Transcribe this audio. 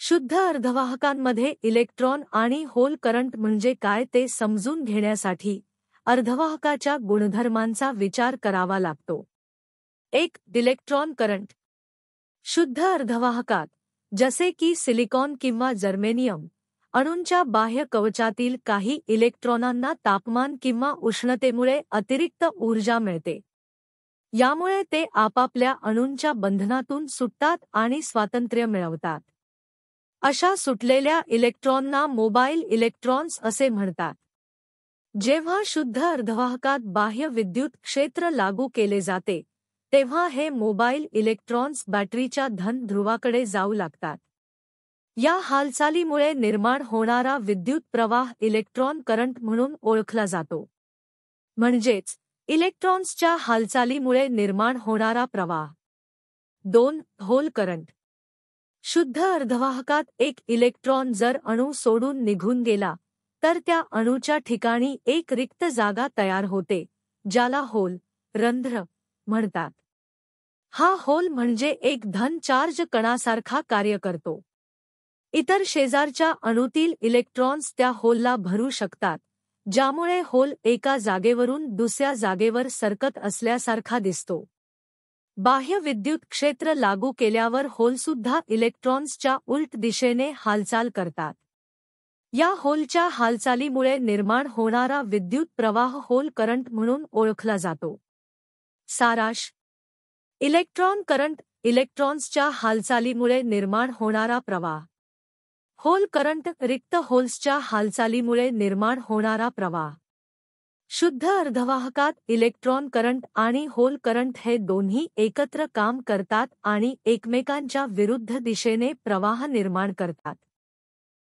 शुद्ध अर्धवाहकांमध्ये इलेक्ट्रॉन आणि hole current म्हणजे काय ते समजून घेण्यासाठी अर्धवाहकाच्या गुणधर्मांचा विचार करावा लागतो. 1. Electron current. शुद्ध अर्धवाहकात, जसे की सिलिकॉन किंवा जर्मेनियम, अणूंच्या बाह्य कवचातील काही इलेक्ट्रॉनांना तापमान किंवा उष्णतेमुळे अतिरिक्त ऊर्जा मिळते. यामुळे ते आपापल्या अणूंच्या बंधनातून सुटतात आणि स्वातंत्र्य मिळवतात. अशा सुटलेल्या इलेक्ट्रॉनना मोबाईल इलेक्ट्रॉन्स असे म्हणतात. जेव्हा शुद्ध अर्धवाहकात बाह्य विद्युत क्षेत्र लागू केले जाते, तेव्हा हे मोबाईल इलेक्ट्रॉन्स बॅटरीच्या धन ध्रुवाकडे जाऊ लागतात. या हालचालीमुळे निर्माण होणारा विद्युत प्रवाह इलेक्ट्रॉन करंट म्हणून ओळखला जातो. म्हणजेच इलेक्ट्रॉन्सच्या हालचालीमुळे निर्माण होणारा प्रवाह. 2. Hole current. शुद्ध अर्धवाहकात एक इलेक्ट्रॉन जर अणू सोडून निघून गेला, तर त्या अणूच्या ठिकाणी एक रिक्त जागा तयार होते, ज्याला होल, रंध्र म्हणतात. हा होल म्हणजे एक धन चार्ज कणासारखा कार्य करतो. इतर शेजारच्या अणूतील इलेक्ट्रॉन्स त्या होलला भरू शकतात, ज्यामुळे होल एका जागेवरून दुसऱ्या जागेवर सरकत असल्यासारखा दिसतो. बाह्य विद्युत क्षेत्र लागू केल्यावर होलसुद्धा इलेक्ट्रॉन्सच्या उलट दिशेने हालचाल करतात. या होलच्या हालचालीमुळे निर्माण होणारा विद्युत प्रवाह होल करंट म्हणून ओळखला जातो. सारांश. इलेक्ट्रॉन करंट, इलेक्ट्रॉन्सच्या हालचालीमुळे निर्माण होणारा प्रवाह. होल करंट, रिक्त होल्सच्या हालचालीमुळे निर्माण होणारा प्रवाह. शुद्ध अर्धवाहकात इलेक्ट्रॉन करंट आणि होल करंट हे दोन्ही एकत्र काम करतात आणि एकमेकांच्या विरुद्ध दिशेने प्रवाह निर्माण करतात.